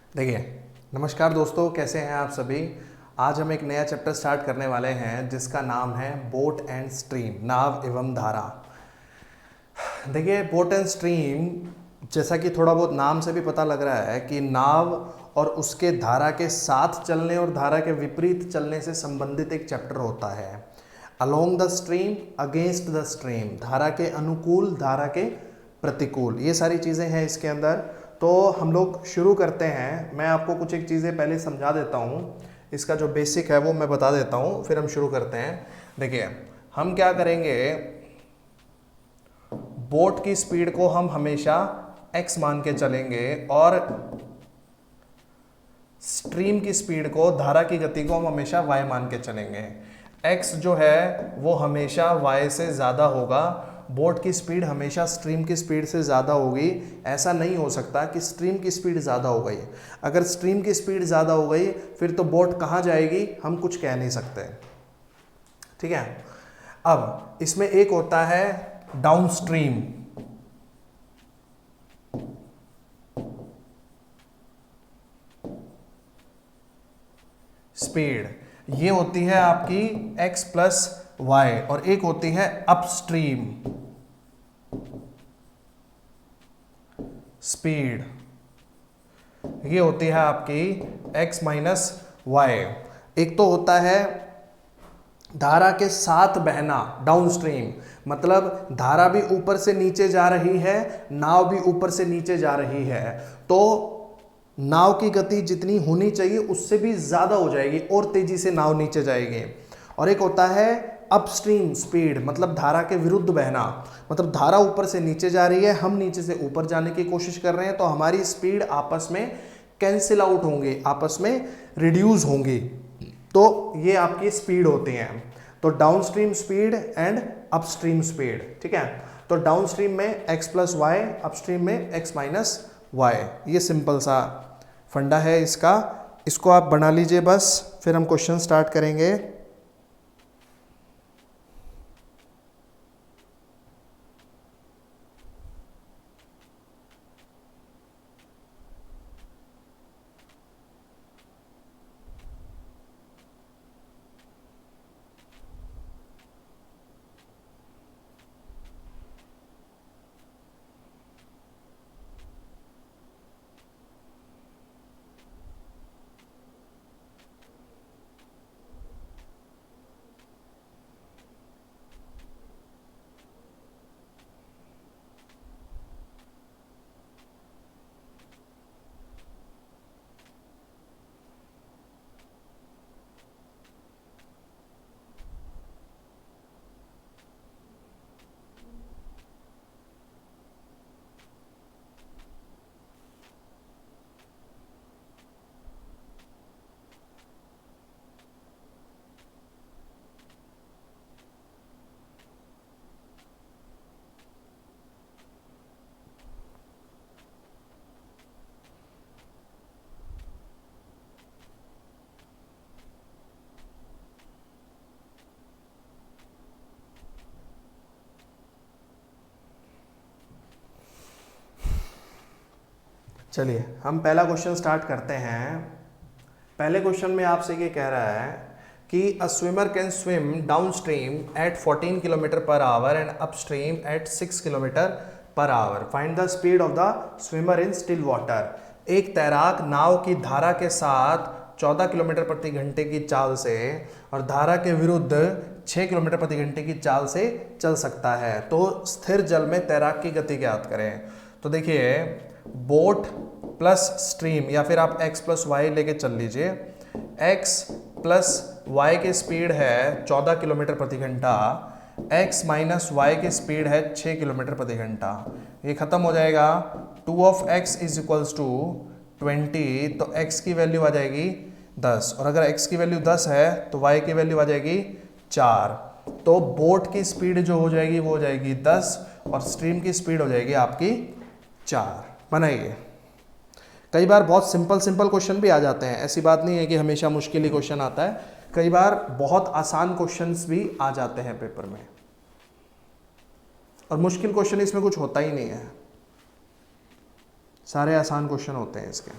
देखिए, नमस्कार दोस्तों, कैसे हैं आप सभी। आज हम एक नया चैप्टर स्टार्ट करने वाले हैं जिसका नाम है बोट एंड स्ट्रीम, नाव एवं धारा। देखिए, बोट एंड स्ट्रीम, जैसा कि थोड़ा बहुत नाम से भी पता लग रहा है कि नाव और उसके धारा के साथ चलने और धारा के विपरीत चलने से संबंधित एक चैप्टर होता है। Along the stream, against the stream, धारा के अनुकूल, धारा के प्रतिकूल, ये सारी चीज़ें हैं इसके अंदर। तो हम लोग शुरू करते हैं। मैं आपको कुछ एक चीज़ें पहले समझा देता हूँ, इसका जो बेसिक है वो मैं बता देता हूँ, फिर हम शुरू करते हैं। देखिए, हम क्या करेंगे, बोट की स्पीड को हम हमेशा x मान के चलेंगे और स्ट्रीम की स्पीड को, धारा की गति को हम हमेशा y मान के चलेंगे। x जो है वो हमेशा y से ज़्यादा होगा। बोट की स्पीड हमेशा स्ट्रीम की स्पीड से ज़्यादा होगी। ऐसा नहीं हो सकता कि स्ट्रीम की स्पीड ज़्यादा हो गई। अगर स्ट्रीम की स्पीड ज़्यादा हो गई फिर तो बोट कहाँ जाएगी, हम कुछ कह नहीं सकते। ठीक है। अब इसमें एक होता है डाउनस्ट्रीम, स्पीड, ये होती है आपकी x प्लस वाई, और एक होती है अपस्ट्रीम स्पीड, ये होती है आपकी x माइनस वाई। एक तो होता है धारा के साथ बहना, डाउनस्ट्रीम, मतलब धारा भी ऊपर से नीचे जा रही है, नाव भी ऊपर से नीचे जा रही है, तो नाव की गति जितनी होनी चाहिए उससे भी ज़्यादा हो जाएगी और तेज़ी से नाव नीचे जाएगी। और एक होता है अपस्ट्रीम स्पीड, मतलब धारा के विरुद्ध बहना, मतलब धारा ऊपर से नीचे जा रही है, हम नीचे से ऊपर जाने की कोशिश कर रहे हैं, तो हमारी स्पीड आपस में कैंसिल आउट होंगे, आपस में रिड्यूस होंगी। तो ये आपकी स्पीड होती हैं। तो downstream speed and upstream speed. ठीक है। तो डाउनस्ट्रीम में x प्लस वाई, अपस्ट्रीम में x माइनस वाई। ये सिंपल सा फंडा है इसका, इसको आप बना लीजिए बस, फिर हम क्वेश्चन स्टार्ट करेंगे। चलिए हम पहला क्वेश्चन स्टार्ट करते हैं। पहले क्वेश्चन में आपसे ये कह रहा है कि a swimmer can swim downstream at 14 kilometre per hour and upstream at 6 kilometre per hour. Find the speed of the swimmer in still water. एक तैराक नाव की धारा के साथ 14 किलोमीटर प्रति घंटे की चाल से और धारा के विरुद्ध 6 किलोमीटर प्रति घंटे की चाल से चल सकता है, तो स्थिर जल में तैराक की गति ज्ञात करें। तो देखिए, बोट प्लस स्ट्रीम, या फिर आप x प्लस वाई लेके चल लीजिए। x प्लस वाई की स्पीड है 14 किलोमीटर प्रति घंटा, x माइनस वाई की स्पीड है 6 किलोमीटर प्रति घंटा। ये खत्म हो जाएगा। 2 of x is equals to 20, तो x की वैल्यू आ जाएगी 10, और अगर x की वैल्यू 10 है तो y की वैल्यू आ जाएगी 4। तो बोट की स्पीड जो हो जाएगी वो हो जाएगी 10 और स्ट्रीम की स्पीड हो जाएगी आपकी 4। बनाइए। कई बार बहुत सिंपल क्वेश्चन भी आ जाते हैं, ऐसी बात नहीं है कि हमेशा मुश्किल ही क्वेश्चन आता है, कई बार बहुत आसान क्वेश्चंस भी आ जाते हैं पेपर में, और मुश्किल क्वेश्चन इसमें कुछ होता ही नहीं है, सारे आसान क्वेश्चन होते हैं इसके।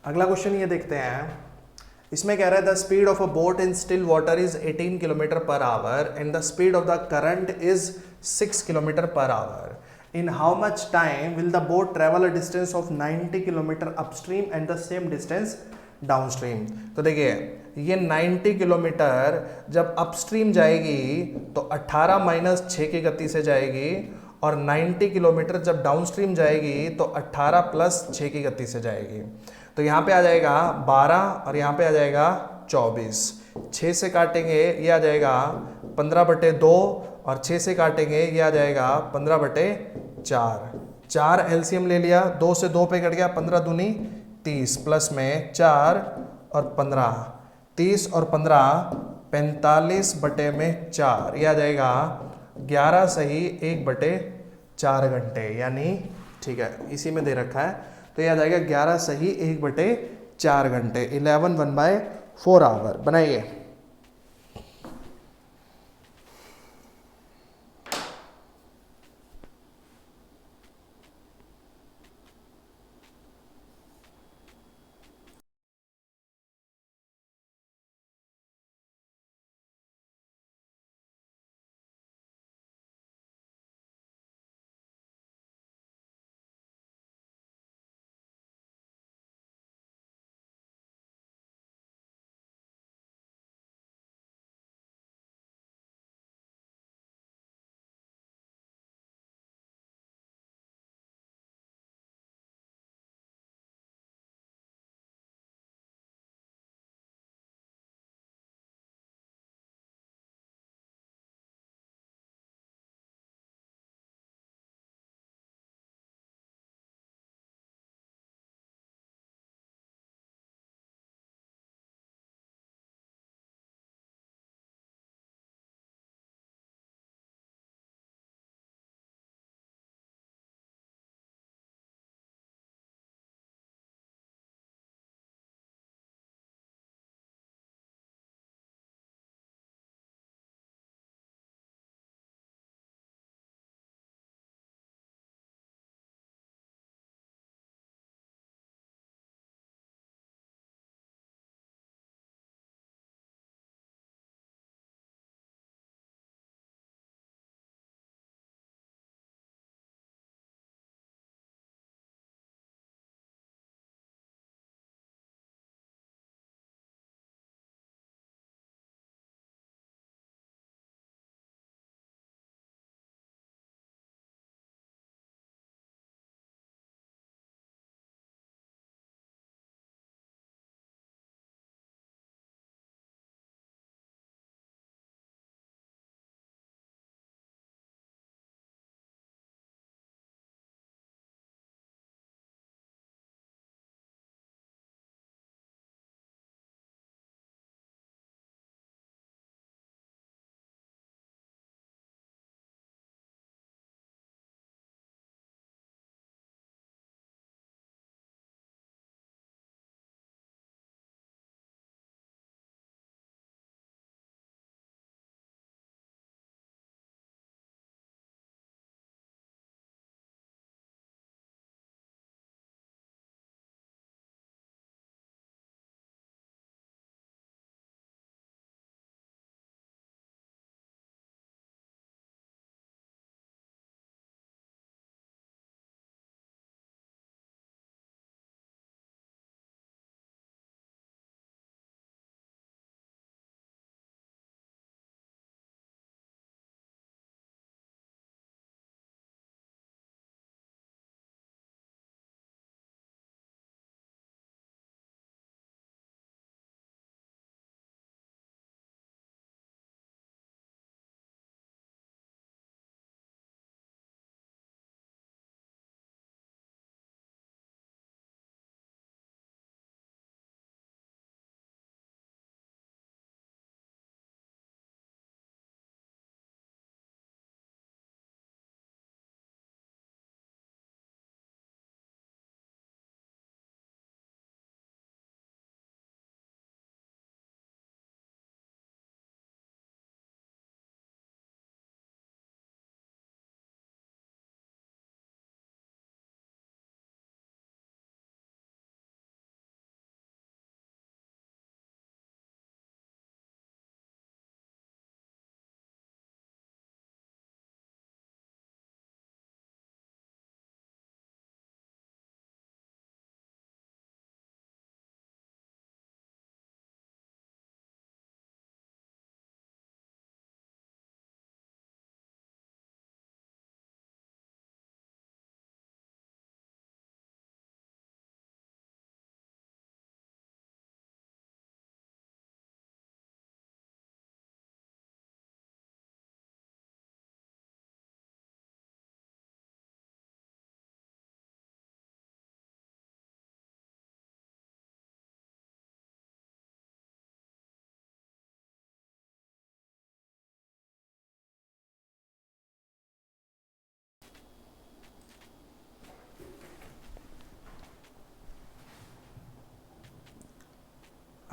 अगला क्वेश्चन ये देखते हैं, इसमें कह रहा है the speed of a boat in still water is 18 kilometre per hour and the speed of the current is 6 kilometre per our. In how much time will the boat travel a distance of 90 kilometre upstream and the same distance downstream. तो देखिए ये 90 kilometre जब upstream जाएगी तो 18 minus 6 की गति से जाएगी, और 90 किलोमीटर जब डाउनस्ट्रीम जाएगी तो 18 प्लस 6 की गति से जाएगी। तो यहाँ पे आ जाएगा 12 और यहाँ पे आ जाएगा 24। 6 से काटेंगे ये आ जाएगा 15/2 और 6 से काटेंगे ये आ जाएगा 15/4। 4 एलसीएम ले लिया, 2 से 2 पे कट गया, 15 दूनी 30 प्लस में 4 और 15, 30 और 15 45/4, यह आ जाएगा 11 सही 1/4 घंटे, यानी ठीक है इसी में दे रखा है, तो यह आ जाएगा 11 सही 1/4 घंटे, 11 1/4 आवर। बनाइए।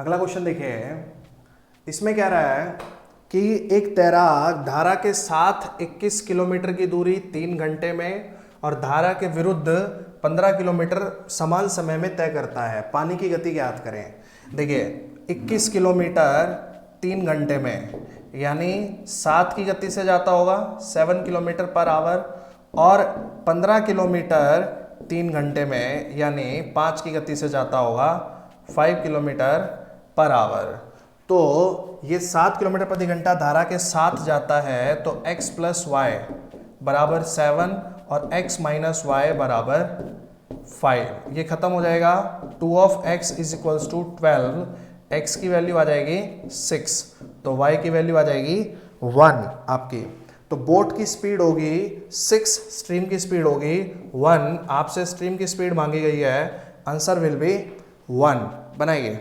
अगला क्वेश्चन देखिए, इसमें कह रहा है कि एक तैराक धारा के साथ 21 किलोमीटर की दूरी 3 घंटे में और धारा के विरुद्ध 15 किलोमीटर समान समय में तय करता है। पानी की गति ज्ञात करें। देखिए 21 किलोमीटर 3 घंटे में, यानी 7 की गति से जाता होगा 7 किलोमीटर पर आवर, और 15 किलोमीटर 3 घंटे में यानी 5 की गति से जाता होगा 5 किलोमीटर पर आवर। तो ये 7 किलोमीटर प्रति घंटा धारा के साथ जाता है, तो x प्लस वाई बराबर 7 और x माइनस वाई बराबर 5। ये खत्म हो जाएगा। 2 of x is equals to 12, x की वैल्यू आ जाएगी 6, तो y की वैल्यू आ जाएगी 1 आपकी। तो बोट की स्पीड होगी 6, स्ट्रीम की स्पीड होगी 1। आपसे स्ट्रीम की स्पीड मांगी गई है, आंसर विल बी 1। बनाइए।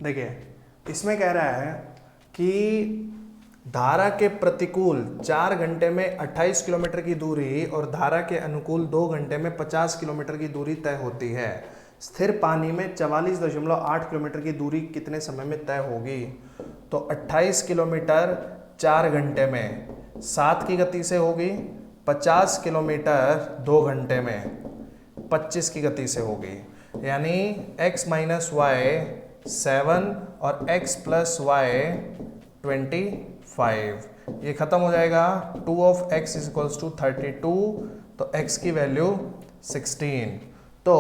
देखिए इसमें कह रहा है कि धारा के प्रतिकूल 4 घंटे में 28 किलोमीटर की दूरी और धारा के अनुकूल 2 घंटे में 50 किलोमीटर की दूरी तय होती है। स्थिर पानी में 44.8 किलोमीटर की दूरी कितने समय में तय होगी? तो 28 किलोमीटर 4 घंटे में 7 की गति से होगी, 50 किलोमीटर 2 घंटे में 25 की गति से होगी, यानी x माइनस वाई 7 और x प्लस वाई 25, ये खत्म हो जाएगा। 2 of x is equals to 32, तो x की वैल्यू 16। तो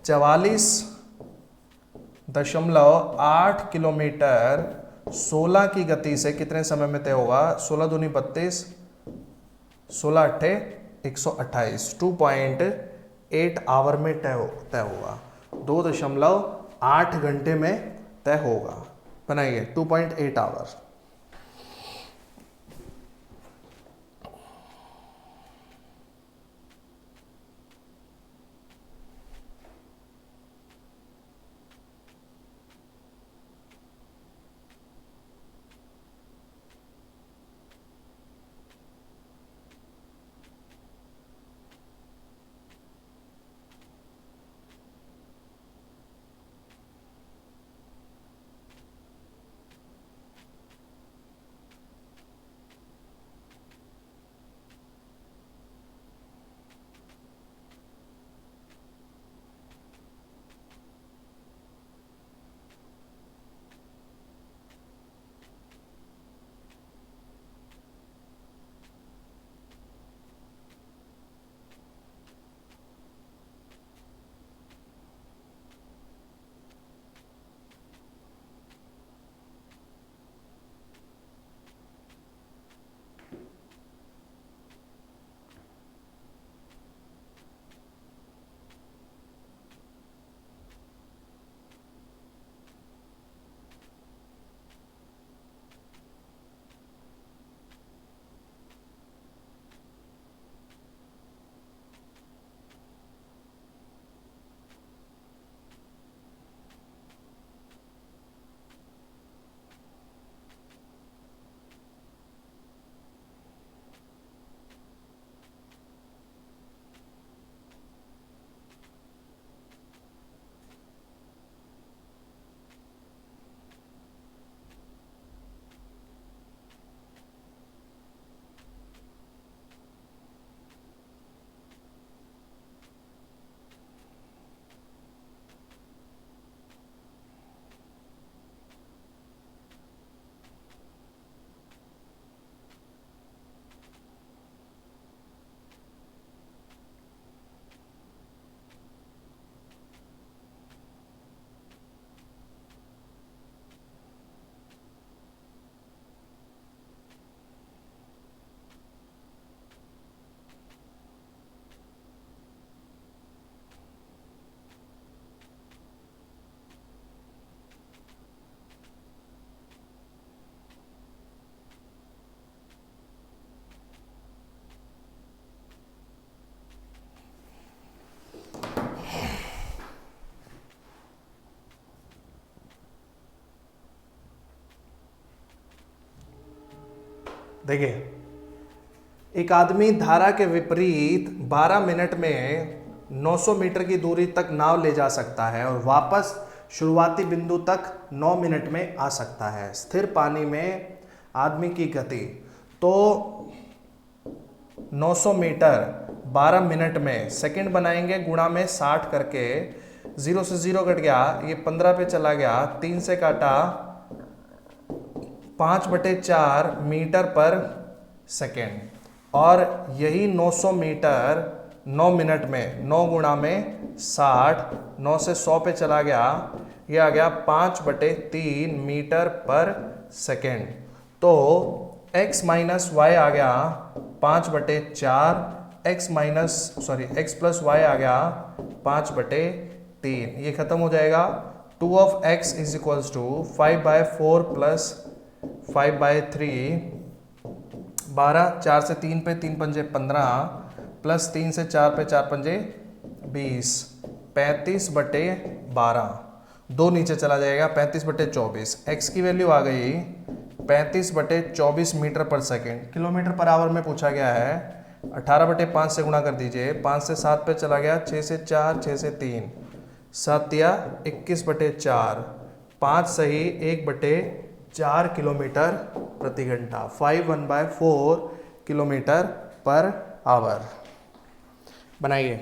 44.8 किलोमीटर 16 की गति से कितने समय में तय होगा? 16 दूनी 32, 16 अट्ठे 128, 2.8 आवर में तय होगा। 2.8 घंटे में तय होगा। बनाइए 2.8 आवर। देखिए, एक आदमी धारा के विपरीत 12 मिनट में 900 मीटर की दूरी तक नाव ले जा सकता है और वापस शुरुआती बिंदु तक 9 मिनट में आ सकता है। स्थिर पानी में आदमी की गति, तो 900 मीटर 12 मिनट में, सेकंड बनाएंगे गुणा में 60 करके, 0 से 0 कट गया, ये 15 पे चला गया, 3 से काटा, 5/4 मीटर पर सेकेंड। और यही 900 मीटर 9 मिनट में, 9 गुणा में 60, 9 से 100 पे चला गया, ये आ गया 5/3 मीटर पर सेकेंड। तो x माइनस वाई आ गया 5/4, x प्लस वाई आ गया 5/3, ये खत्म हो जाएगा। 2 of x is equals to 5/4 plus 5/3, 12, 4 से 3 पे 3 पंजे 15, प्लस 3 से 4 पे 4 पंजे 20, 35/12, 2 नीचे चला जाएगा, 35/24। x की वैल्यू आ गई 35/24 मीटर पर सेकेंड। किलोमीटर पर आवर में पूछा गया है, 18/5 से गुणा कर दीजिए, 5 से 7 पे चला गया, 6 से 4, 6 से 3, 7 या 21/4, 5 सही 1/4 किलोमीटर प्रति घंटा, 5/4 किलोमीटर पर आवर। बनाइए।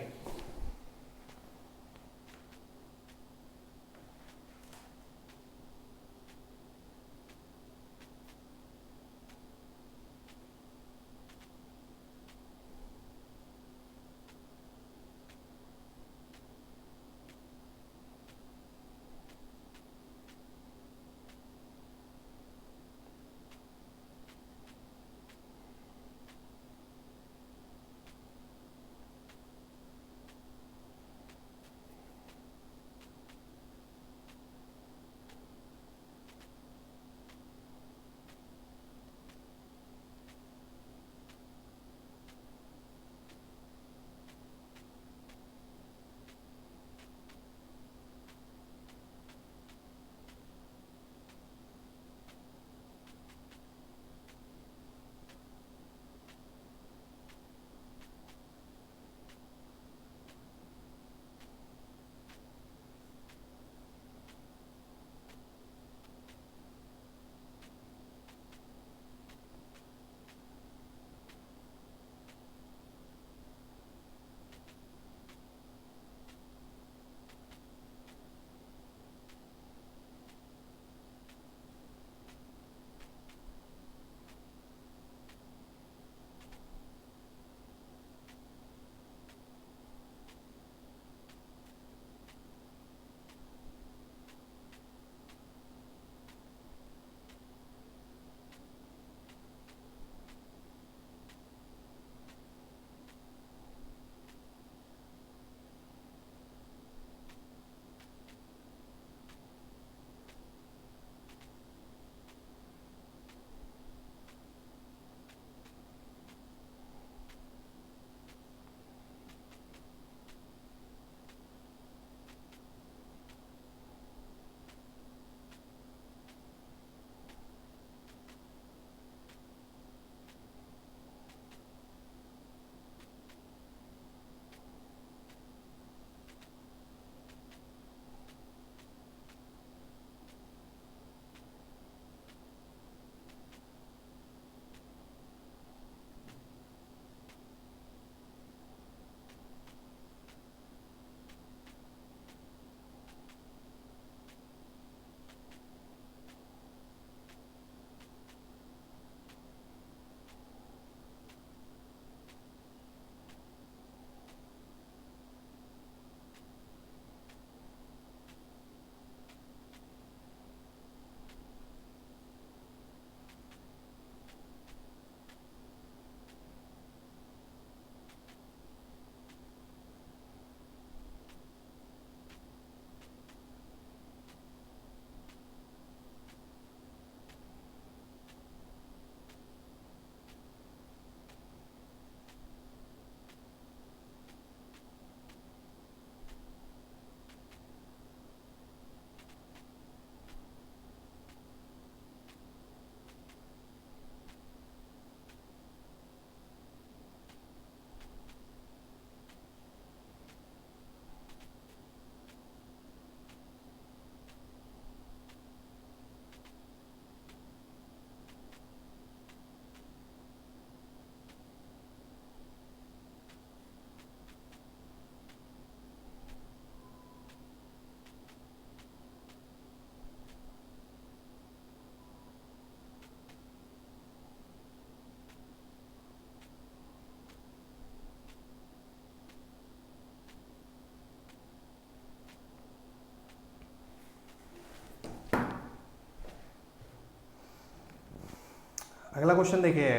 अगला क्वेश्चन देखिए,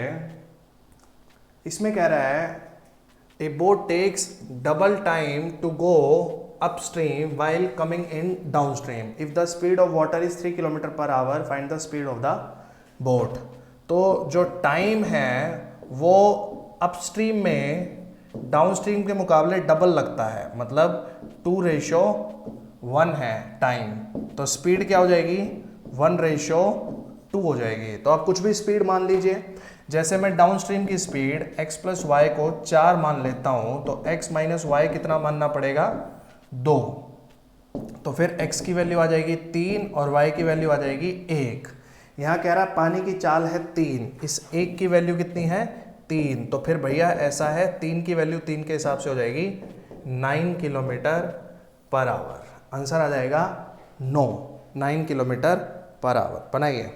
इसमें कह रहा है a boat takes double time to go upstream while coming in downstream if the speed of water is 3 kilometre per hour find the speed of the boat. तो जो time है वो अपस्ट्रीम में डाउनस्ट्रीम के मुकाबले डबल लगता है, मतलब 2:1 है टाइम, तो स्पीड क्या हो जाएगी 1:2 हो जाएगी। तो आप कुछ भी स्पीड मान लीजिए, जैसे मैं डाउनस्ट्रीम की स्पीड x + y को 4 मान लेता हूं तो x - y कितना मानना पड़ेगा 2, तो फिर x की वैल्यू आ जाएगी 3 और y की वैल्यू आ जाएगी 1। यहाँ कह रहा है पानी की चाल है 3, इस 1 की वैल्यू कितनी है 3, तो फिर भैया ऐसा है 3 की वैल्यू 3 के हिसाब से हो जाएगी 9 किलोमीटर पर आवर। आंसर आ जाएगा 9 किलोमीटर पर आवर। बनाइए।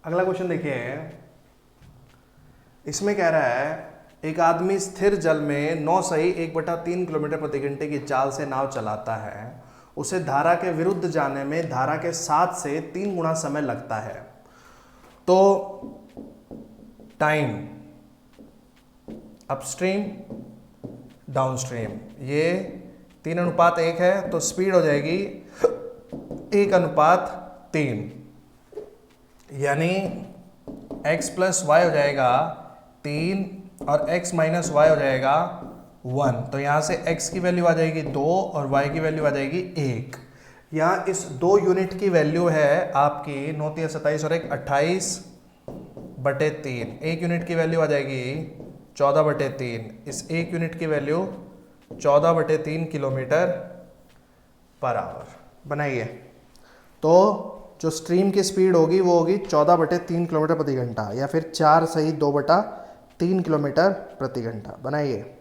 अगला क्वेश्चन देखिए, इसमें कह रहा है एक आदमी स्थिर जल में 9 सही 1/3 किलोमीटर प्रति घंटे की चाल से नाव चलाता है। उसे धारा के विरुद्ध जाने में धारा के 7 से 3 गुना समय लगता है। तो टाइम अपस्ट्रीम डाउनस्ट्रीम ये 3:1 है, तो स्पीड हो जाएगी 1:3, यानी x + y हो जाएगा 3 और x - y हो जाएगा 1। तो यहाँ से x की वैल्यू आ जाएगी 2 और y की वैल्यू आ जाएगी 1। या इस 2 यूनिट की वैल्यू है आपकी 9×3 = 27 और एक 28/3। 1 यूनिट की वैल्यू आ जाएगी 14/3। इस 1 यूनिट की वैल्यू 14/3 किलोमीटर पर आवर बनाइए। तो जो स्ट्रीम की स्पीड होगी वो होगी 14/3 किलोमीटर प्रति घंटा, या फिर 4 सही 2/3 किलोमीटर प्रति घंटा। बनाइए।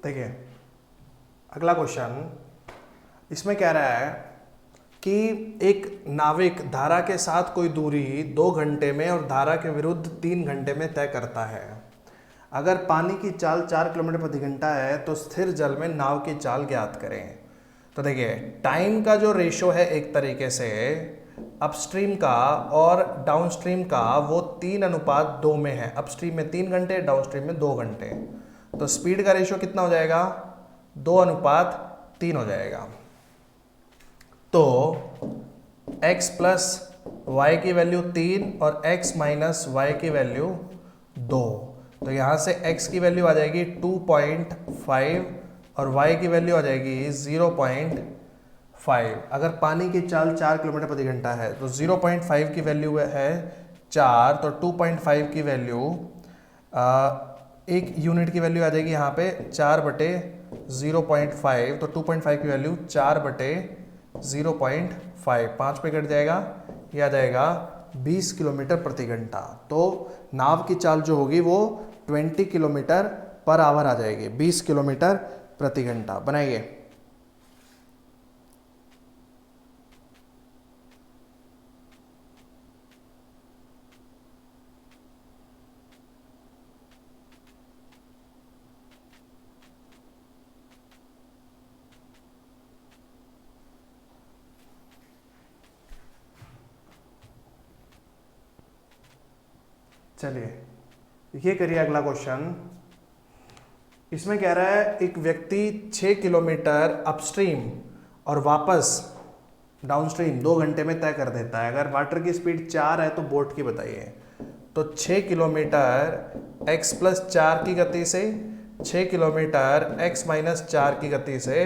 देखिए अगला क्वेश्चन, इसमें कह रहा है कि एक नाविक धारा के साथ कोई दूरी 2 घंटे में और धारा के विरुद्ध 3 घंटे में तय करता है। अगर पानी की चाल 4 किलोमीटर प्रति घंटा है तो स्थिर जल में नाव की चाल ज्ञात करें। तो देखिए टाइम का जो रेशो है एक तरीके से अपस्ट्रीम का और डाउनस्ट्रीम का वो 3:2 में है। अपस्ट्रीम में 3 घंटे, डाउनस्ट्रीम में 2 घंटे। तो स्पीड का रेशो कितना हो जाएगा? 2:3 हो जाएगा। तो x प्लस वाई की वैल्यू 3 और x माइनस वाई की वैल्यू 2। तो यहाँ से x की वैल्यू आ जाएगी 2.5 और y की वैल्यू आ जाएगी 0.5। अगर पानी की चाल 4 किलोमीटर प्रति घंटा है तो 0.5 की वैल्यू है 4, तो 2.5 की वैल्यू एक यूनिट की वैल्यू आ जाएगी यहाँ पे 4/0.5। तो 2.5 की वैल्यू 4/0.5, 5 पे कट जाएगा, ये आ जाएगा 20 किलोमीटर प्रति घंटा। तो नाव की चाल जो होगी वो 20 किलोमीटर पर आवर आ जाएगी, 20 किलोमीटर प्रति घंटा। बनाइए। चलिए ये करिए अगला क्वेश्चन। इसमें कह रहा है एक व्यक्ति 6 किलोमीटर अपस्ट्रीम और वापस डाउनस्ट्रीम 2 घंटे में तय कर देता है। अगर वाटर की स्पीड 4 है तो बोट की बताइए। तो 6 किलोमीटर x प्लस 4 की गति से, 6 किलोमीटर x माइनस 4 की गति से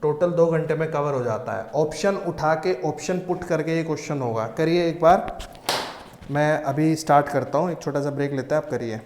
टोटल 2 घंटे में कवर हो जाता है। ऑप्शन उठा के ऑप्शन पुट करके ये क्वेश्चन होगा। करिए एक बार, मैं अभी स्टार्ट करता हूँ, एक छोटा सा ब्रेक लेते हैं, आप करिए।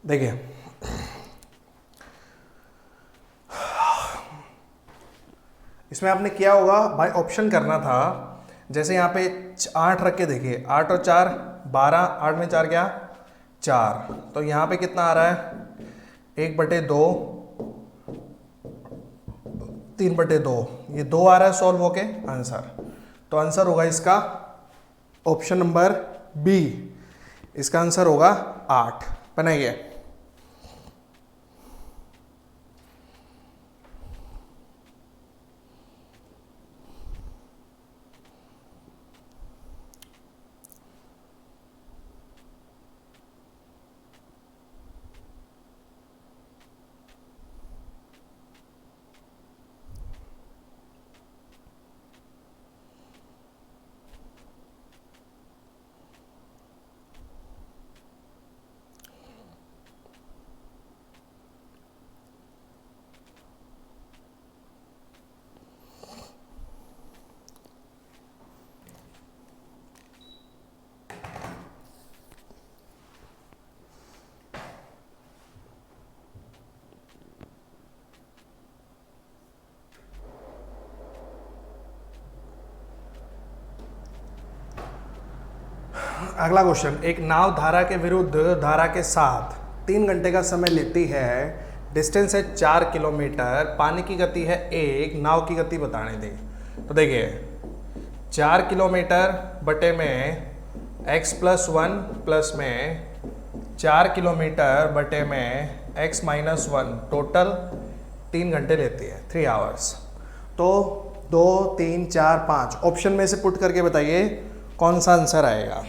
देखिए इसमें आपने किया होगा भाई, ऑप्शन करना था। जैसे यहाँ पे 8 रख के देखिए, 8 और 4 12, 8 में 4 क्या 4, तो यहाँ पे कितना आ रहा है 1/2, 3/2, ये 2 आ रहा है सॉल्व होके आंसर। तो आंसर होगा इसका ऑप्शन नंबर बी, इसका आंसर होगा 8। बनाइए। अगला क्वेश्चन, एक नाव धारा के विरुद्ध धारा के साथ 3 घंटे का समय लेती है, डिस्टेंस है 4 किलोमीटर, पानी की गति है 1, नाव की गति बताने दी। तो देखिए 4 किलोमीटर बटे में x+1 प्लस में 4 किलोमीटर बटे में x-1, टोटल 3 घंटे लेती है, 3 आवर्स। तो 2 3 4 5 ऑप्शन में से पुट करके बताइए कौन सा आंसर आएगा।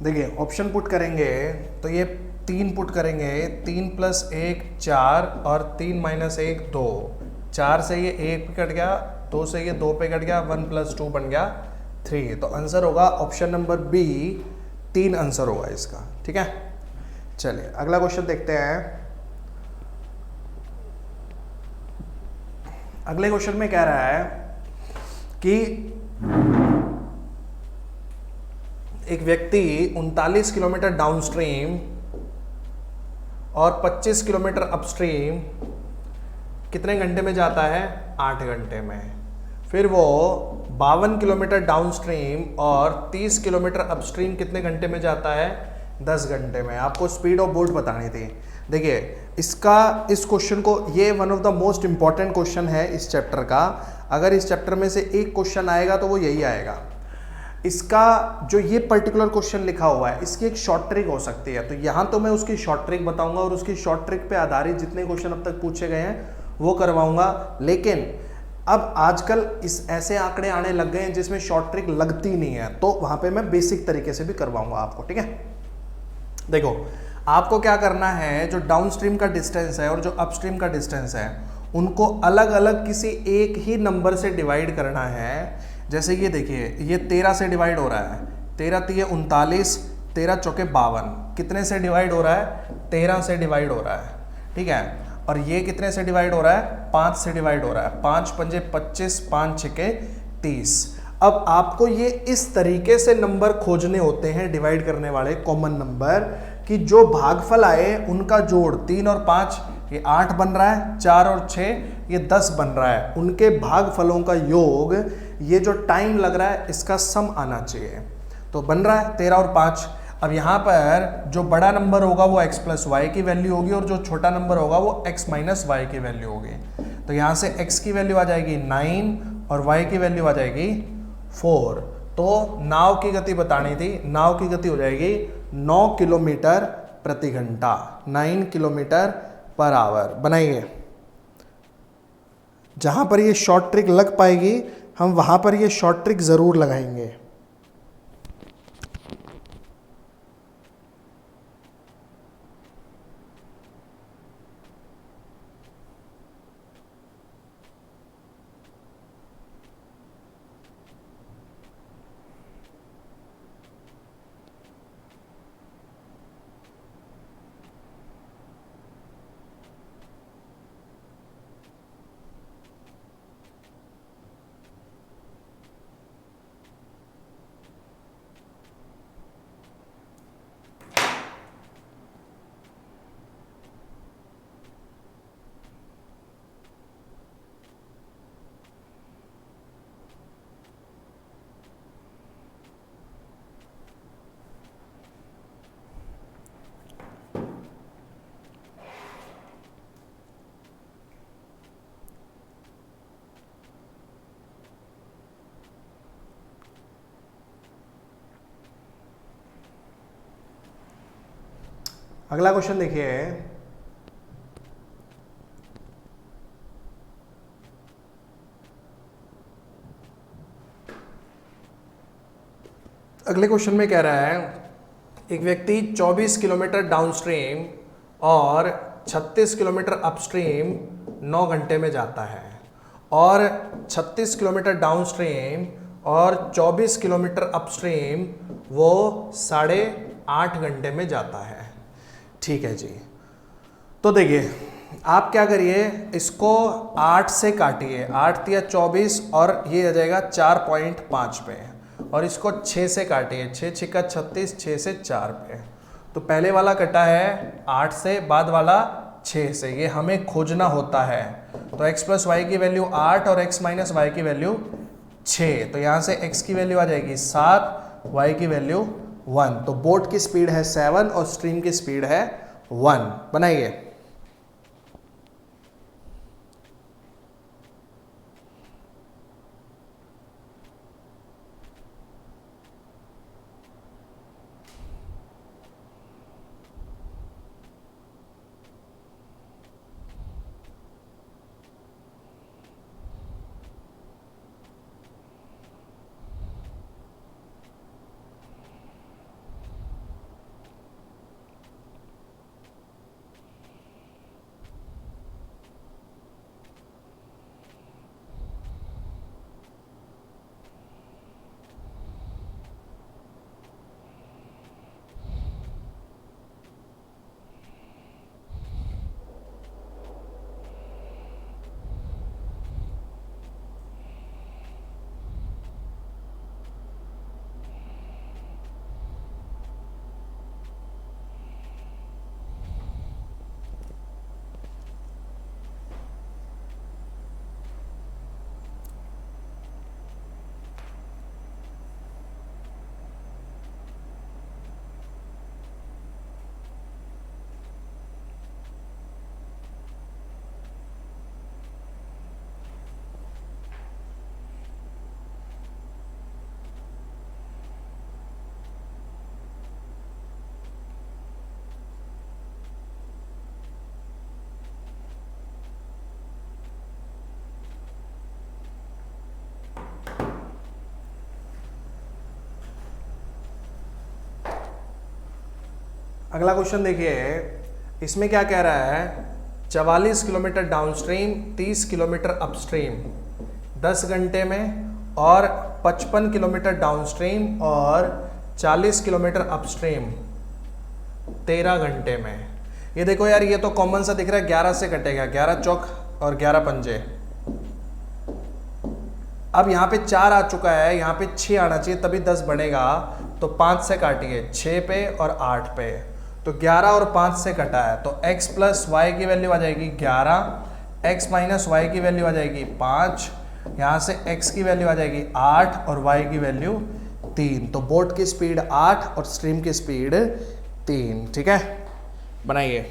देखिए ऑप्शन पुट करेंगे तो ये 3 पुट करेंगे, 3 + 1 4 और 3 - 1 2, 4 से ये 1 पे कट गया, 2 से ये 2 पे कट गया, 1 + 2 बन गया 3। तो आंसर होगा ऑप्शन नंबर बी, 3 आंसर होगा इसका। ठीक है, चलिए अगला क्वेश्चन देखते हैं। अगले क्वेश्चन में कह रहा है कि एक व्यक्ति 39 किलोमीटर डाउनस्ट्रीम और 25 किलोमीटर अपस्ट्रीम कितने घंटे में जाता है? 8 घंटे में। फिर वो 52 किलोमीटर डाउनस्ट्रीम और 30 किलोमीटर अपस्ट्रीम कितने घंटे में जाता है? 10 घंटे में। आपको स्पीड ऑफ बोट बतानी थी। देखिए इसका, इस क्वेश्चन को, ये one of the most important question है इस चैप्टर का। अगर इस चैप्टर में से एक क्वेश्चन आएगा तो वो यही आएगा। इसका जो ये पर्टिकुलर क्वेश्चन लिखा हुआ है, इसकी एक शॉर्ट ट्रिक हो सकती है। तो यहाँ तो मैं उसकी शॉर्ट ट्रिक बताऊंगा और उसकी शॉर्ट ट्रिक पे आधारित जितने क्वेश्चन अब तक पूछे गए हैं वो करवाऊंगा। लेकिन अब आजकल इस ऐसे आंकड़े आने लग गए हैं जिसमें शॉर्ट ट्रिक लगती नहीं है, तो वहां पे मैं बेसिक तरीके से भी करवाऊंगा आपको। ठीक है, देखो आपको क्या करना है, जो डाउनस्ट्रीम का डिस्टेंस है और जो अपस्ट्रीम का डिस्टेंस है उनको अलग अलग किसी एक ही नंबर से डिवाइड करना है। जैसे ये देखिए, ये 13 से डिवाइड हो रहा है, 13 × 3 = 39, 13 × 4 = 52। कितने से डिवाइड हो रहा है? 13 से डिवाइड हो रहा है। ठीक है, और ये कितने से डिवाइड हो रहा है? 5 से डिवाइड हो रहा है। 5 × 5 = 25, 5 × 6 = 30। अब आपको ये इस तरीके से नंबर खोजने होते हैं डिवाइड करने वाले कॉमन नंबर, कि जो भागफल आए उनका जोड़ 3 और 5 ये 8 बन रहा है, 4 और 6 ये 10 बन रहा है, उनके भागफलों का योग, ये जो टाइम लग रहा है इसका सम आना चाहिए। तो बन रहा है 13 और 5। अब यहाँ पर जो बड़ा नंबर होगा वो x + y की वैल्यू होगी और जो छोटा नंबर होगा वो x - y की वैल्यू होगी। तो यहाँ से x की वैल्यू आ जाएगी 9 और y की वैल्यू आ जाएगी 4। तो नाव की गति बतानी थी, नाव की गति हो जाएगी 9 किलोमीटर प्रति घंटा, 9 km/h। बनाइए, जहां पर ये शॉर्ट ट्रिक लग पाएगी हम वहां पर ये शॉर्ट ट्रिक जरूर लगाएंगे। अगला क्वेश्चन देखिए, अगले क्वेश्चन में कह रहा है एक व्यक्ति 24 किलोमीटर डाउनस्ट्रीम और 36 किलोमीटर अपस्ट्रीम 9 घंटे में जाता है, और 36 किलोमीटर डाउनस्ट्रीम और 24 किलोमीटर अपस्ट्रीम वो 8.5 घंटे में जाता है। ठीक है जी, तो देखिए आप क्या करिए, इसको 8 से काटिए, 8 × 24 और ये आ जाएगा 4.5 पे, और इसको 6 से काटिए, 6 × 6 = 36, 6 से 4 पे। तो पहले वाला कटा है 8 से, बाद वाला 6 से, ये हमें खोजना होता है। तो x + y की वैल्यू 8 और x - y की वैल्यू 6। तो यहाँ से x की वैल्यू आ जाएगी 7, y की वैल्यू 1। तो बोट की स्पीड है 7 और स्ट्रीम की स्पीड है 1। बनाइए, अगला क्वेश्चन देखिए, इसमें क्या कह रहा है, 44 किलोमीटर डाउनस्ट्रीम, 30 किलोमीटर अपस्ट्रीम 10 घंटे में, और 55 किलोमीटर डाउनस्ट्रीम और 40 किलोमीटर अपस्ट्रीम 13 घंटे में। ये देखो यार, ये तो कॉमन सा दिख रहा है, 11 से कटेगा, 11 चौक और 11 पंजे। अब यहाँ पे 4 आ चुका है, यहाँ पे 6 आना चाहिए तभी 10 बनेगा, तो 5 से काटिए, 6 पे और 8 पे, तो 11 और 5 से कटा है, तो x प्लस वाई की वैल्यू आ जाएगी 11, x माइनस वाई की वैल्यू आ जाएगी 5, यहाँ से x की वैल्यू आ जाएगी 8 और y की वैल्यू 3। तो बोट की स्पीड 8 और स्ट्रीम की स्पीड 3। ठीक है, बनाइए।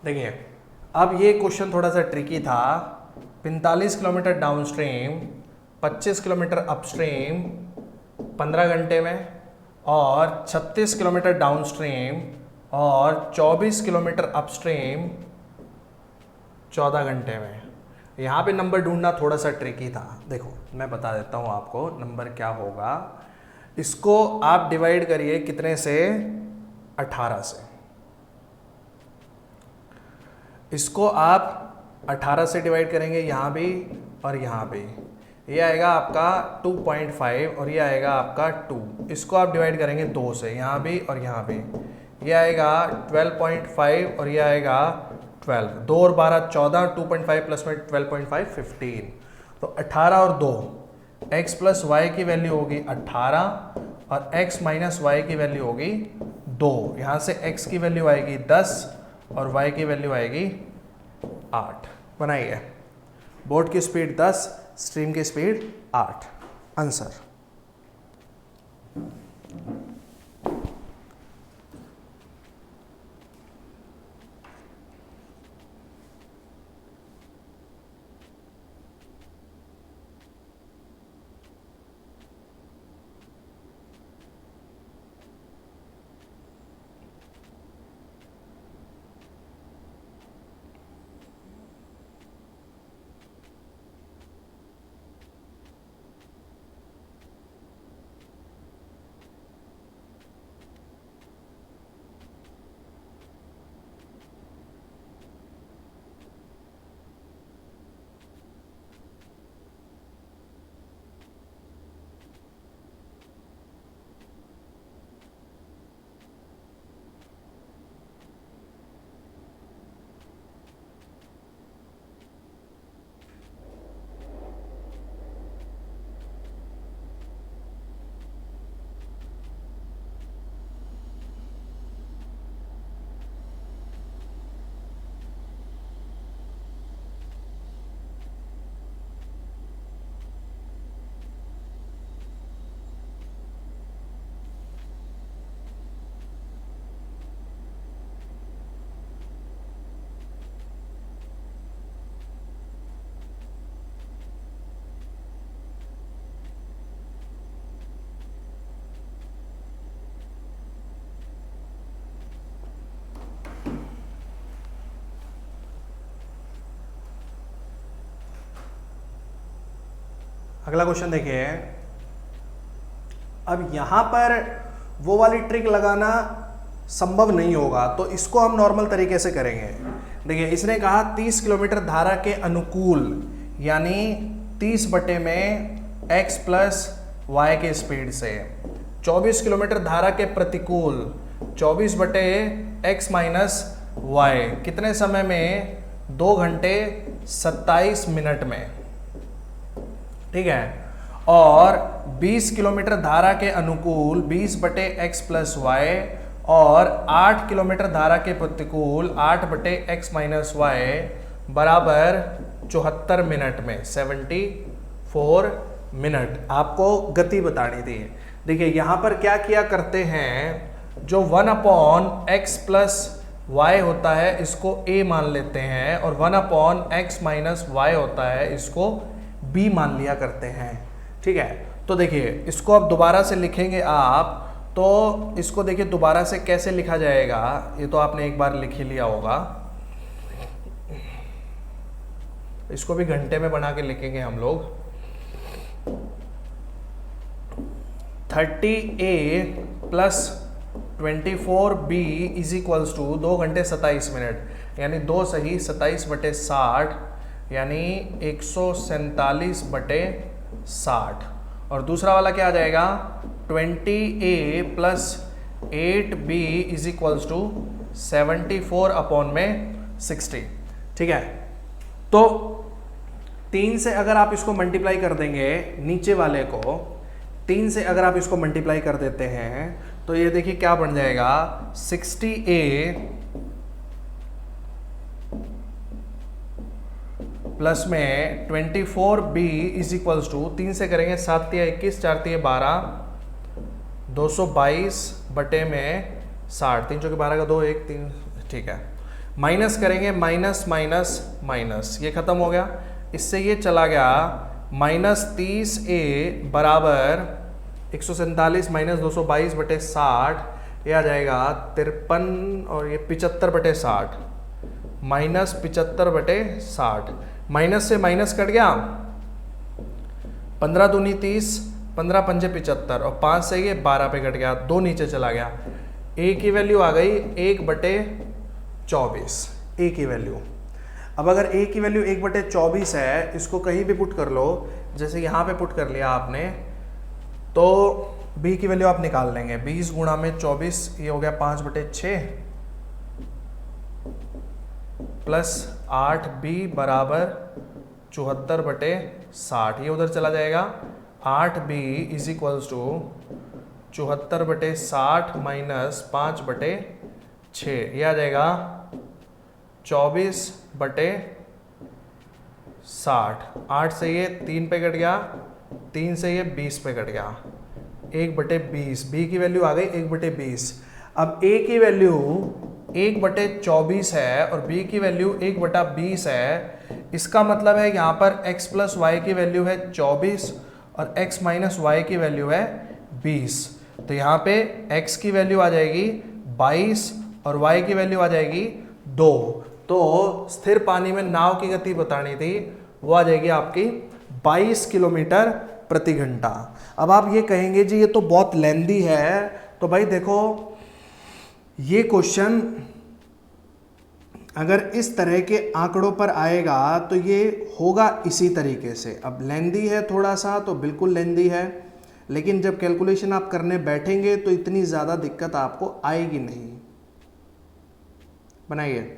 देखिए, अब ये क्वेश्चन थोड़ा सा ट्रिकी था। 45 किलोमीटर डाउनस्ट्रीम, 25 किलोमीटर अपस्ट्रीम 15 घंटे में, और 36 किलोमीटर डाउनस्ट्रीम और 24 किलोमीटर अपस्ट्रीम 14 घंटे में। यहाँ पे नंबर ढूंढना थोड़ा सा ट्रिकी था। देखो मैं बता देता हूँ आपको नंबर क्या होगा। इसको आप डिवाइड करिए कितने से, 18 से। इसको आप 18 से डिवाइड करेंगे, यहाँ भी और यहाँ भी, ये आएगा आपका 2.5 और ये आएगा आपका 2। इसको आप डिवाइड करेंगे 2 से, यहाँ भी और यहाँ भी, ये आएगा 12.5 और ये आएगा 12। 2 और 12 14, 2.5 प्लस में 12.5 15। तो 18 और 2, x प्लस वाई की वैल्यू होगी 18 और x माइनस वाई की वैल्यू होगी 2, यहाँ से x की वैल्यू आएगी 10 और y की वैल्यू आएगी 8। बनाइए, बोट की स्पीड 10, स्ट्रीम की स्पीड 8। आंसर। अगला क्वेश्चन देखिए। अब यहां पर वो वाली ट्रिक लगाना संभव नहीं होगा, तो इसको हम नॉर्मल तरीके से करेंगे। देखिए, इसने कहा 30 किलोमीटर धारा के अनुकूल, यानी 30 बटे में x प्लस वाई के स्पीड से, 24 किलोमीटर धारा के प्रतिकूल, 24 बटे x माइनस वाई, कितने समय में? 2 घंटे 27 मिनट में। ठीक है। और 20 किलोमीटर धारा के अनुकूल, 20 बटे एक्स प्लस वाई, और 8 किलोमीटर धारा के प्रतिकूल, 8 बटे एक्स माइनस वाई बराबर 74 मिनट में, 74 मिनट। आपको गति बतानी थी। देखिए, यहां पर क्या किया करते हैं, जो 1/x प्लस वाई होता है इसको a मान लेते हैं, और 1/x माइनस वाई होता है इसको b मान लिया करते हैं। ठीक है। तो देखिए, इसको अब दोबारा से लिखेंगे आप, तो इसको देखिए दोबारा से कैसे लिखा जाएगा, ये तो आपने एक बार लिख ही लिया होगा। इसको भी घंटे में बना के लिखेंगे हम लोग। 30a plus 24b is equals to 2 घंटे 27 मिनट, यानी 2 सही 27 बटे 60, यानी 147 बटे 60। और दूसरा वाला क्या आ जाएगा, 20a plus 8b is equals to 74 upon में 60। ठीक है। तो 3 से अगर आप इसको मल्टीप्लाई कर देंगे, नीचे वाले को 3 से अगर आप इसको मल्टीप्लाई कर देते हैं, तो ये देखिए क्या बन जाएगा, 60a प्लस में 24b इज इक्वल्स टू, 3 से करेंगे 7 तिया 21, 4 तिया 12, 222 बटे में 60, 3 चौके 12 का 2 1 3। ठीक है। माइनस करेंगे, माइनस माइनस माइनस, ये खत्म हो गया, इससे ये चला गया, -30a बराबर 147 माइनस 222 बटे 60, ये आ जाएगा 53, और ये 75 बटे 60, -75 बटे 60। माइनस से माइनस कट गया, 15 दूनी 30, 15 पंजे 75, और 5 से ये 12 पे कट गया, 2 नीचे चला गया। a की वैल्यू आ गई 1/24, a की वैल्यू। अब अगर a की वैल्यू 1/24 है, इसको कहीं भी पुट कर लो, जैसे यहाँ पे पुट कर लिया आपने, तो b की वैल्यू आप निकाल लेंगे। 20 गुणा में 24, ये हो गया 5/6 प्लस 8b बराबर 74 बटे 60, ये उधर चला जाएगा। 8b is equals to 74/60 minus 5/6, ये आ जाएगा 24/60। 8 से ये 3 पे कट गया, 3 से ये 20 पे कट गया, 1/20। बी की वैल्यू आ गई 1/20। अब ए की वैल्यू 1/24 है और बी की वैल्यू 1/20 है। इसका मतलब है यहाँ पर x प्लस वाई की वैल्यू है 24 और x माइनस वाई की वैल्यू है 20। तो यहाँ पे x की वैल्यू आ जाएगी 22 और y की वैल्यू आ जाएगी 2। तो स्थिर पानी में नाव की गति बतानी थी, वो आ जाएगी आपकी 22 किलोमीटर प्रति घंटा। अब आप ये कहेंगे जी ये तो बहुत लेंदी है, तो भाई देखो ये क्वेश्चन अगर इस तरह के आंकड़ों पर आएगा तो ये होगा इसी तरीके से। अब लेंदी है थोड़ा सा, तो बिल्कुल लेंदी है, लेकिन जब कैलकुलेशन आप करने बैठेंगे तो इतनी ज़्यादा दिक्कत आपको आएगी नहीं। बनाइए।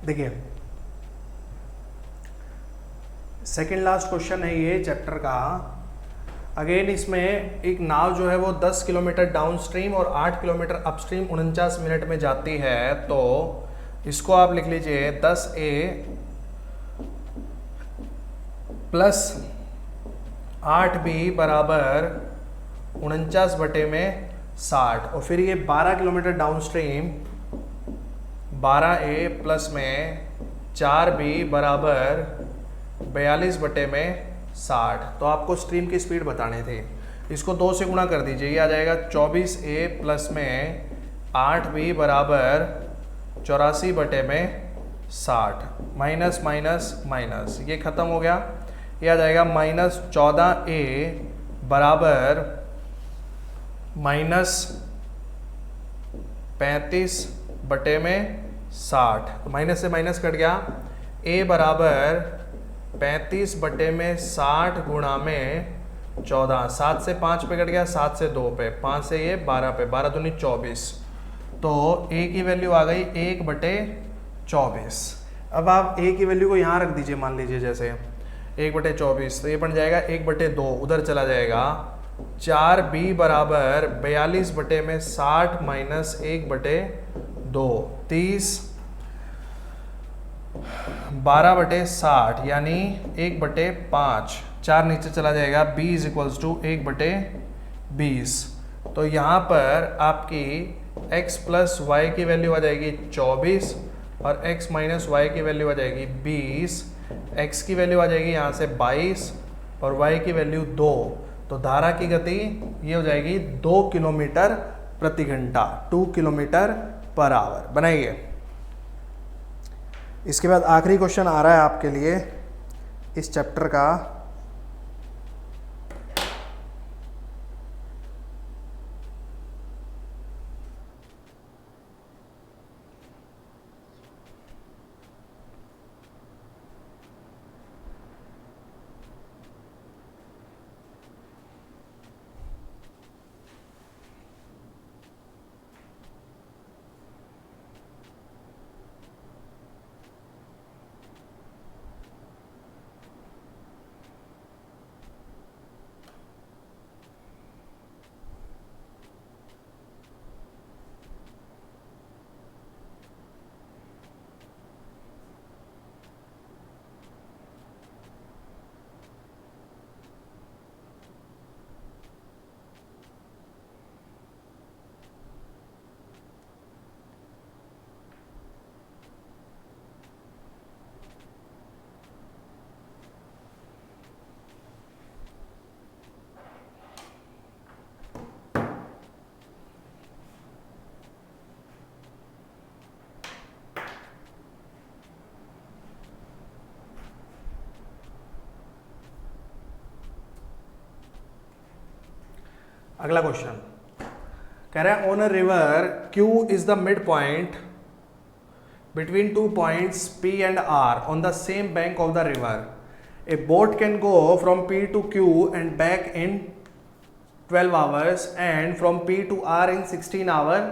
देखिए सेकेंड लास्ट क्वेश्चन है ये चैप्टर का। अगेन इसमें एक नाव जो है वो 10 किलोमीटर डाउन स्ट्रीम और 8 किलोमीटर अपस्ट्रीम 49 मिनट में जाती है। तो इसको आप लिख लीजिए 10A प्लस 8B बराबर 49/60। और फिर ये 12 kilometre down stream 12A plus में 4B बराबर 42/60। तो आपको स्ट्रीम की स्पीड बताने थे, इसको 2 से गुणा कर दीजिए, ये आ जाएगा 24A प्लस में 8B बराबर 84/60। माइनस माइनस माइनस ये ख़त्म हो गया, ये आ जाएगा -14A बराबर -35/60। माइनस से माइनस कट गया, A बराबर 35/60 गुणा में 14। 7 से 5 पे कट गया, 7 से 2 पे, 5 से ये 12 पे, 12 दूनी 24। तो A की वैल्यू आ गई 1/24। अब आप A की वैल्यू को यहाँ रख दीजिए, मान लीजिए जैसे 1/24, तो ये बन जाएगा 1/2, उधर चला जाएगा। 4B बराबर 42/60 माइनस 1/2, 30, 12/60 यानी 1/5। 4 नीचे चला जाएगा, B इज इक्वल्स टू 1/20। तो यहाँ पर आपकी x प्लस वाई की वैल्यू आ जाएगी 24 और x माइनस वाई की वैल्यू आ जाएगी 20। x की वैल्यू आ जाएगी यहाँ से 22 और y की वैल्यू 2। तो धारा की गति ये हो जाएगी 2 किलोमीटर प्रति घंटा, 2 किलोमीटर पर आवर। बनाइए। इसके बाद आखिरी क्वेश्चन आ रहा है आपके लिए इस चैप्टर का। अगला क्वेश्चन कह रहा है on a river Q is the mid point between 2 points P and R on the same bank of the river. A boat can go from P to Q and back in 12 hours and from P to R in 16 hours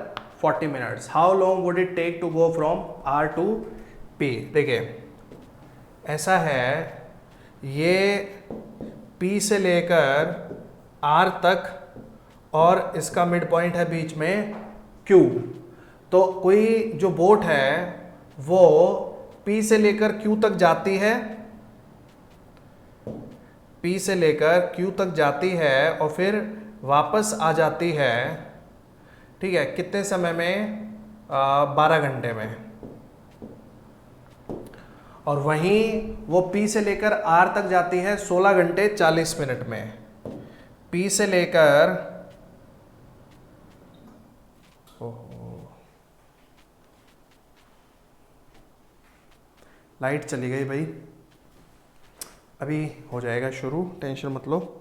40 minutes. How long would it take to go from R to P? देखिए ऐसा है, ये P से लेकर R तक और इसका mid point है बीच में Q। तो कोई जो बोट है वो P से लेकर Q तक जाती है, P से लेकर Q तक जाती है और फिर वापस आ जाती है। ठीक है, कितने समय में? 12 घंटे में। और वहीं वो P से लेकर R तक जाती है 16 घंटे 40 मिनट में। P से लेकर लाइट चली गई भाई, अभी हो जाएगा शुरू, टेंशन मत लो।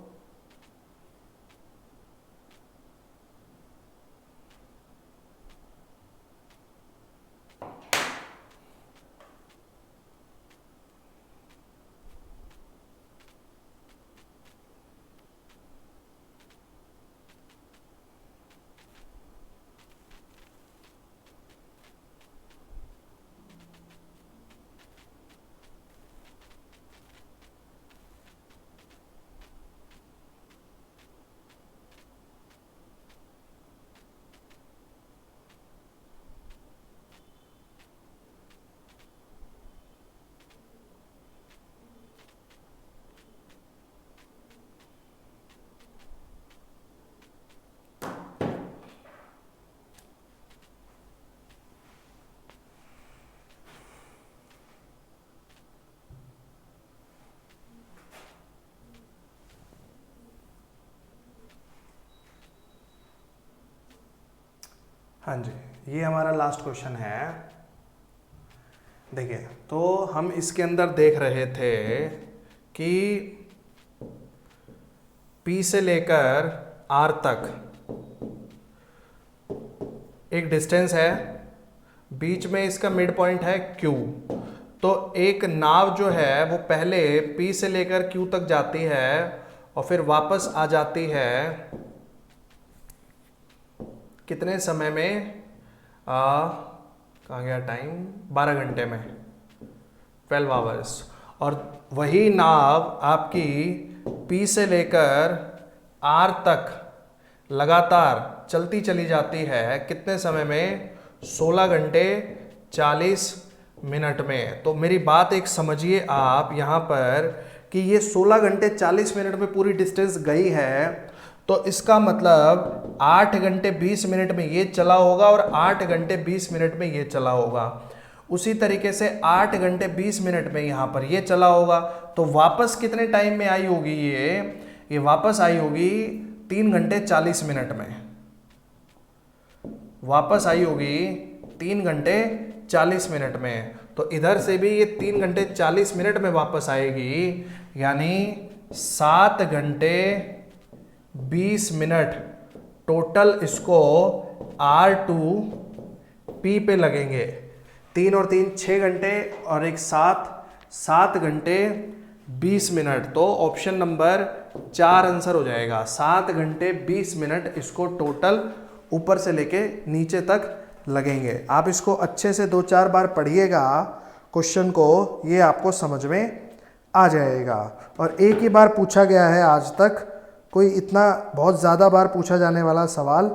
हाँ जी, ये हमारा लास्ट क्वेश्चन है। देखिए, तो हम इसके अंदर देख रहे थे कि P से लेकर R तक एक डिस्टेंस है, बीच में इसका मिड पॉइंट है Q। तो एक नाव जो है वो पहले P से लेकर Q तक जाती है और फिर वापस आ जाती है कितने समय में? कहाँ गया टाइम? 12 घंटे में, 12 आवर्स। और वही नाव आपकी P से लेकर R तक लगातार चलती चली जाती है कितने समय में? 16 घंटे 40 मिनट में। तो मेरी बात एक समझिए आप यहाँ पर कि ये 16 घंटे 40 मिनट में पूरी डिस्टेंस गई है, तो इसका मतलब 8 घंटे 20 मिनट में ये चला होगा और 8 घंटे 20 मिनट में ये चला होगा। उसी तरीके से 8 घंटे 20 मिनट में यहाँ पर ये चला होगा। तो वापस कितने टाइम में आई होगी ये वापस आई होगी 3 घंटे 40 मिनट में। वापस आई होगी 3 घंटे 40 मिनट में। तो इधर से भी ये 3 घंटे 40 मिनट में वापस आएगी, यानी 7 घंटे 20 मिनट टोटल इसको R2P पे लगेंगे। 3 और 3 6 घंटे और एक 7 घंटे 20 मिनट। तो ऑप्शन नंबर 4 आंसर हो जाएगा। 7 घंटे 20 मिनट इसको टोटल ऊपर से लेके नीचे तक लगेंगे। आप इसको अच्छे से 2-4 बार पढ़िएगा क्वेश्चन को, ये आपको समझ में आ जाएगा। और एक ही बार पूछा गया है आज तक, कोई इतना बहुत ज़्यादा बार पूछा जाने वाला सवाल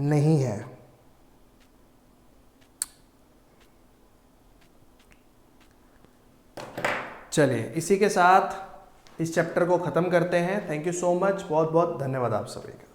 नहीं है। चलिए, इसी के साथ इस चैप्टर को ख़त्म करते हैं। थैंक यू सो मच, बहुत बहुत धन्यवाद आप सभी का।